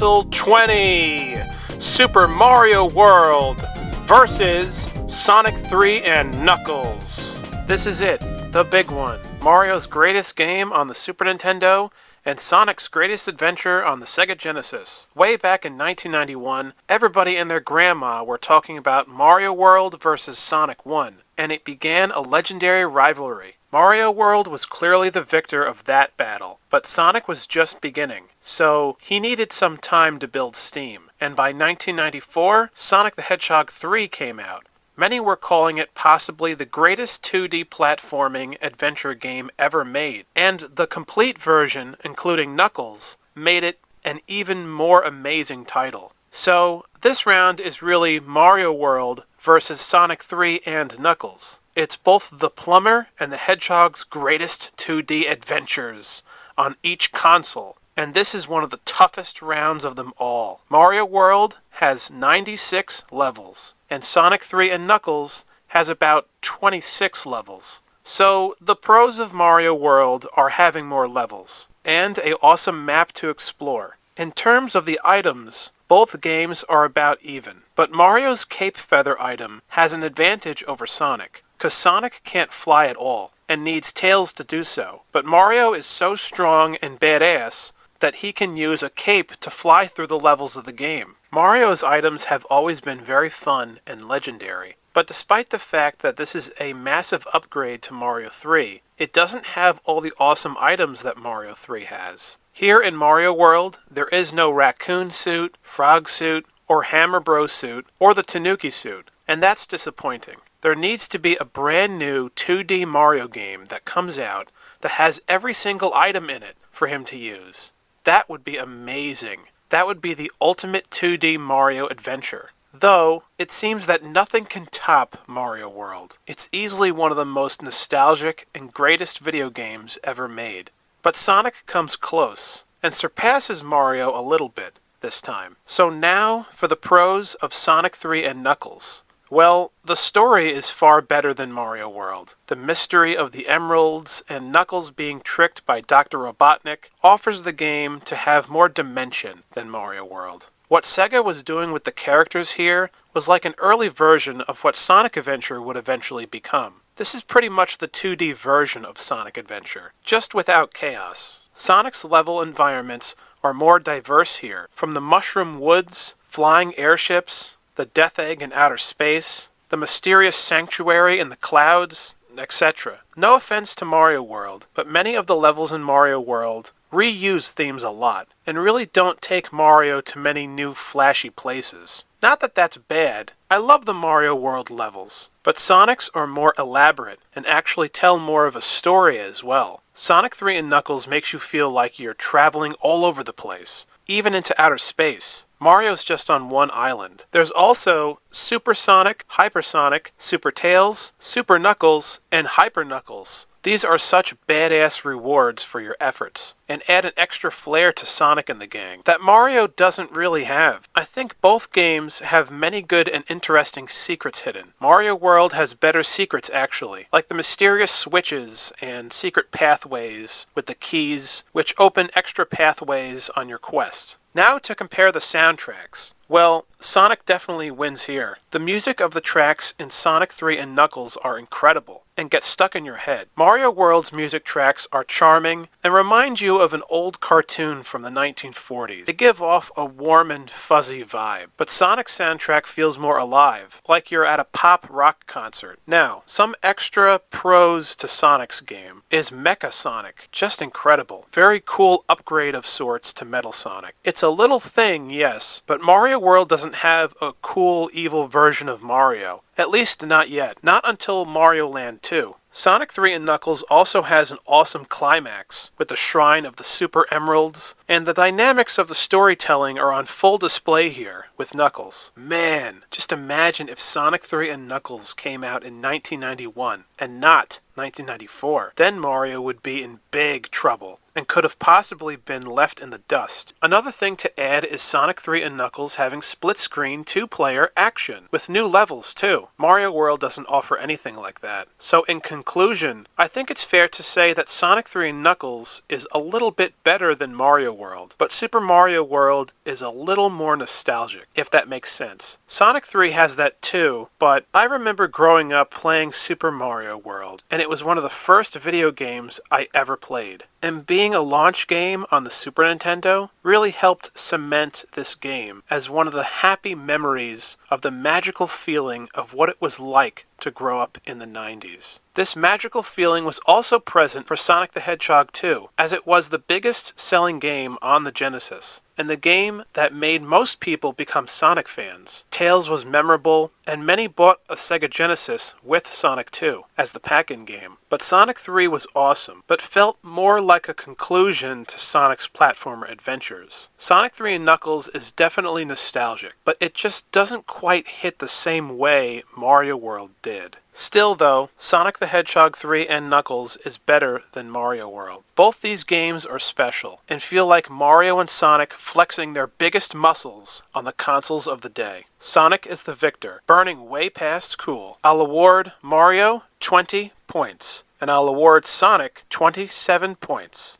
Battle 20! Super Mario World versus Sonic 3 and Knuckles. This is it, the big one. Mario's greatest game on the Super Nintendo and Sonic's greatest adventure on the Sega Genesis. Way back in 1991, everybody and their grandma were talking about Mario World versus Sonic 1, and it began a legendary rivalry. Mario World was clearly the victor of that battle, but Sonic was just beginning, so he needed some time to build steam. And by 1994, Sonic the Hedgehog 3 came out. Many were calling it possibly the greatest 2D platforming adventure game ever made, and the complete version, including Knuckles, made it an even more amazing title. So, this round is really Mario World versus Sonic 3 and Knuckles. It's both the Plumber and the Hedgehog's greatest 2D adventures on each console, and this is one of the toughest rounds of them all. Mario World has 96 levels, and Sonic 3 and Knuckles has about 26 levels. So the pros of Mario World are having more levels, and an awesome map to explore. In terms of the items, both games are about even, but Mario's Cape Feather item has an advantage over Sonic, because Sonic can't fly at all, and needs tails to do so. But Mario is so strong and badass that he can use a cape to fly through the levels of the game. Mario's items have always been very fun and legendary, but despite the fact that this is a massive upgrade to Mario 3, it doesn't have all the awesome items that Mario 3 has. Here in Mario World, there is no raccoon suit, frog suit, or Hammer Bro suit, or the Tanuki suit, and that's disappointing. There needs to be a brand new 2D Mario game that comes out that has every single item in it for him to use. That would be amazing. That would be the ultimate 2D Mario adventure. Though, it seems that nothing can top Mario World. It's easily one of the most nostalgic and greatest video games ever made. But Sonic comes close, and surpasses Mario a little bit this time. So now, for the pros of Sonic 3 and Knuckles. Well, the story is far better than Mario World. The mystery of the emeralds and Knuckles being tricked by Dr. Robotnik offers the game to have more dimension than Mario World. What Sega was doing with the characters here was like an early version of what Sonic Adventure would eventually become. This is pretty much the 2D version of Sonic Adventure, just without chaos. Sonic's level environments are more diverse here, from the mushroom woods, flying airships, the Death Egg in outer space, the mysterious sanctuary in the clouds, etc. No offense to Mario World, but many of the levels in Mario World reuse themes a lot, and really don't take Mario to many new flashy places. Not that that's bad. I love the Mario World levels, but Sonic's are more elaborate and actually tell more of a story as well. Sonic 3 and Knuckles makes you feel like you're traveling all over the place, even into outer space. Mario's just on one island. There's also Super Sonic, Hypersonic, Super Tails, Super Knuckles, and Hyper Knuckles. These are such badass rewards for your efforts, and add an extra flair to Sonic and the gang that Mario doesn't really have. I think both games have many good and interesting secrets hidden. Mario World has better secrets actually, like the mysterious switches and secret pathways with the keys, which open extra pathways on your quest. Now to compare the soundtracks. Well, Sonic definitely wins here. The music of the tracks in Sonic 3 and Knuckles are incredible and get stuck in your head. Mario World's music tracks are charming and remind you of an old cartoon from the 1940s. They give off a warm and fuzzy vibe, but Sonic's soundtrack feels more alive, like you're at a pop rock concert. Now, some extra pros to Sonic's game is Mecha Sonic. Just incredible. Very cool upgrade of sorts to Metal Sonic. It's a little thing, yes, but Mario World doesn't have a cool, evil version of Mario. At least not yet. Not until Mario Land 2. Sonic 3 and Knuckles also has an awesome climax with the Shrine of the Super Emeralds, and the dynamics of the storytelling are on full display here with Knuckles. Man, just imagine if Sonic 3 and Knuckles came out in 1991 and not 1994. Then Mario would be in big trouble. and could have possibly been left in the dust. Another thing to add is Sonic 3 and Knuckles having split-screen two-player action, with new levels too. Mario World doesn't offer anything like that. So in conclusion, I think it's fair to say that Sonic 3 and Knuckles is a little bit better than Mario World, but Super Mario World is a little more nostalgic, if that makes sense. Sonic 3 has that too, but I remember growing up playing Super Mario World, and it was one of the first video games I ever played. And being a launch game on the Super Nintendo really helped cement this game as one of the happy memories of the magical feeling of what it was like to grow up in the 90s. This magical feeling was also present for Sonic the Hedgehog 2, as it was the biggest selling game on the Genesis, and the game that made most people become Sonic fans. Tails was memorable, and many bought a Sega Genesis with Sonic 2 as the pack-in game. But Sonic 3 was awesome, but felt more like a conclusion to Sonic's platformer adventures. Sonic 3 and Knuckles is definitely nostalgic, but it just doesn't quite hit the same way Mario World did. Still though, Sonic the Hedgehog 3 and Knuckles is better than Mario World. Both these games are special, and feel like Mario and Sonic flexing their biggest muscles on the consoles of the day. Sonic is the victor, burning way past cool. I'll award Mario 20 points, and I'll award Sonic 27 points.